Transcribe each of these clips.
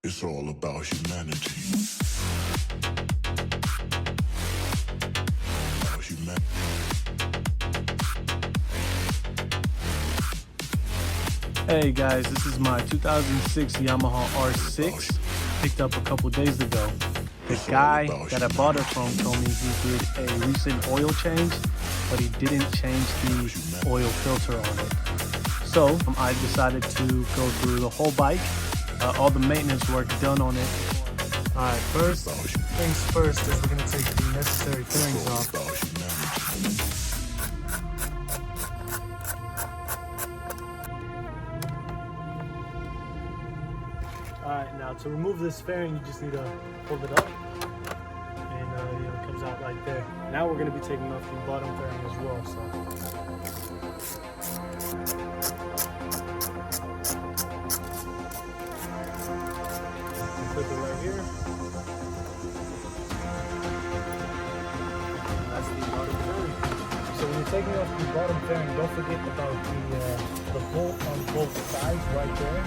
It's all about humanity. About humanity. Hey guys, this is my 2006 Yamaha R6, picked up a couple days ago. The guy that I bought it from told me he did a recent oil change, but he didn't change the oil filter on it. So I decided to go through the whole bike, all the maintenance work done on it. Alright, first things first is we're going to take the necessary bearings off. Alright, now to remove this fairing, you just need to hold it up, and it comes out right there. Now we're going to be taking off the bottom fairing as well. So clip it right here. That's the bottom fairing. So when you're taking off the bottom fairing, don't forget about the bolt on both sides right there.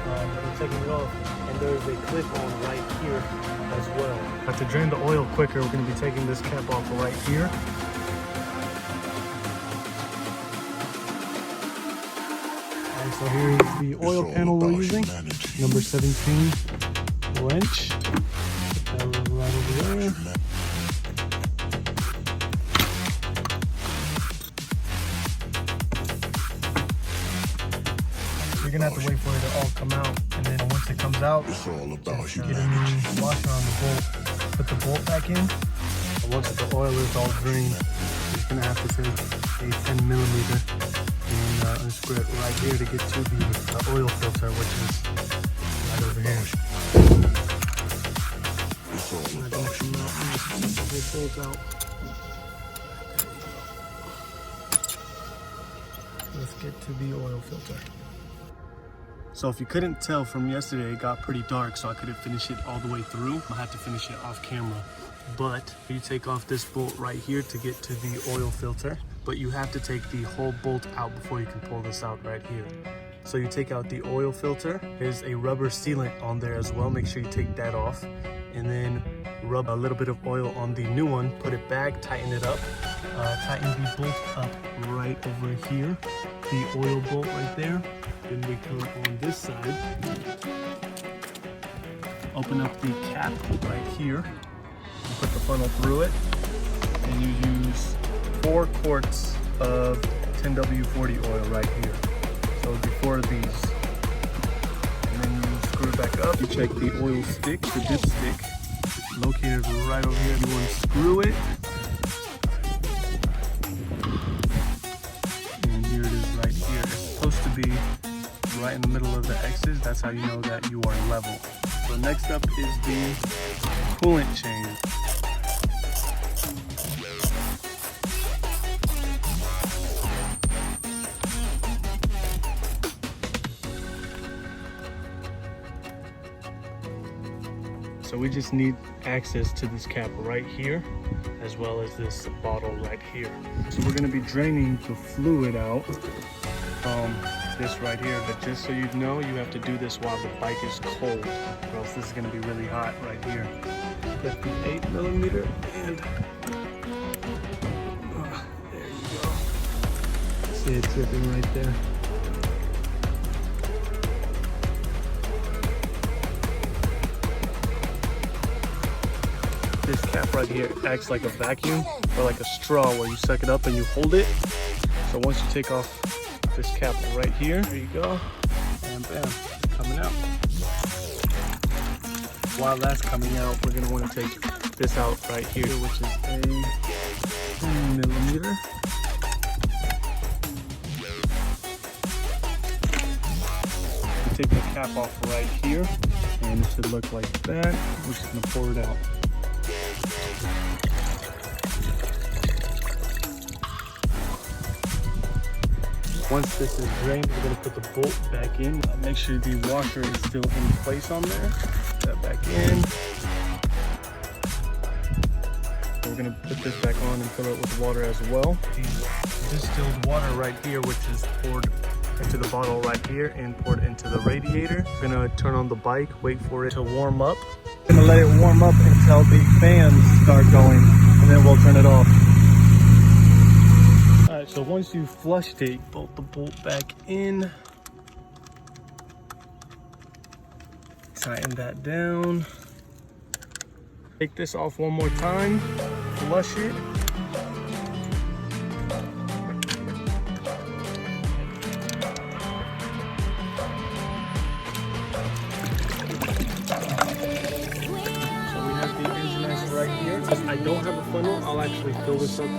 When you're taking it off, and there's a clip on right here as well. To drain the oil quicker, we're going to be taking this cap off right here. And so here is the oil panel we're using, number 17 wrench. Put that right over there. You're gonna have to wait for it to all come out, and then once it comes out, just get a new washer on the bolt, put the bolt back in, and once the oil is all drained, you're gonna have to take a 10mm and unscrew it right here to get to the oil filter, which is right over here. Not gonna come out, just take the whole bolt out. Let's get to the oil filter. So if you couldn't tell from yesterday, it got pretty dark, so I couldn't finish it all the way through. I had to finish it off camera. But you take off this bolt right here to get to the oil filter, but you have to take the whole bolt out before you can pull this out right here. So you take out the oil filter. There's a rubber sealant on there as well. Make sure you take that off, and then rub a little bit of oil on the new one, put it back, tighten it up, tighten the bolt up right over here, the oil bolt right there. Then we come on this side, open up the cap right here, put the funnel through it, and you use 4 quarts of 10W40 oil right here. So it'll be 4 of these. And then you screw it back up, you check the oil stick, the dipstick, located right over here. You unscrew it, and here it is right here. It's supposed to be right in the middle of the X's. That's how you know that you are level. So next up is the coolant change. So we just need access to this cap right here, as well as this bottle right here. So we're going to be draining the fluid out from this right here, but just so you know, you have to do this while the bike is cold, or else this is going to be really hot right here. Get the 8mm, and there you go. See it dripping right there. This cap right here acts like a vacuum, or like a straw, where you suck it up and you hold it. So once you take off this cap right here, there you go, and bam, coming out. While that's coming out, we're gonna want to take this out right here, which is a 10mm. You take the cap off right here, and it should look like that. We're just gonna pour it out. Once this is drained, we're going to put the bolt back in. Make sure the washer is still in place on there. Put that back in. We're going to put this back on and fill it with water as well. The distilled water right here, which is poured into the bottle right here and pour it into the radiator. We're gonna turn on the bike, wait for it to warm up. I'm gonna let it warm up until the fans start going, and then we'll turn it off. All right, so once you flushed it, bolt the bolt back in. Tighten that down. Take this off one more time, flush it. Right here. I don't have a funnel. I'll actually fill this up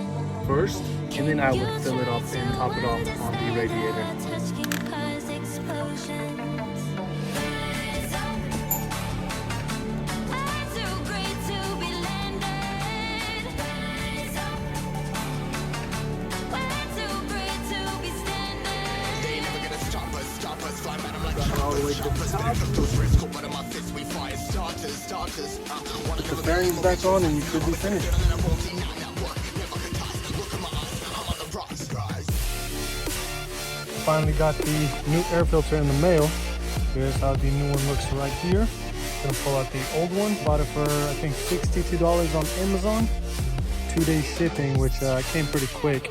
first, and then I would fill it up and top it off on the radiator. All the way to the top. Put the bearings back on and you should be finished. Finally got the new air filter in the mail. Here's how the new one looks right here. Gonna pull out the old one. Bought it for I think $62 on Amazon. 2-day shipping, which came pretty quick.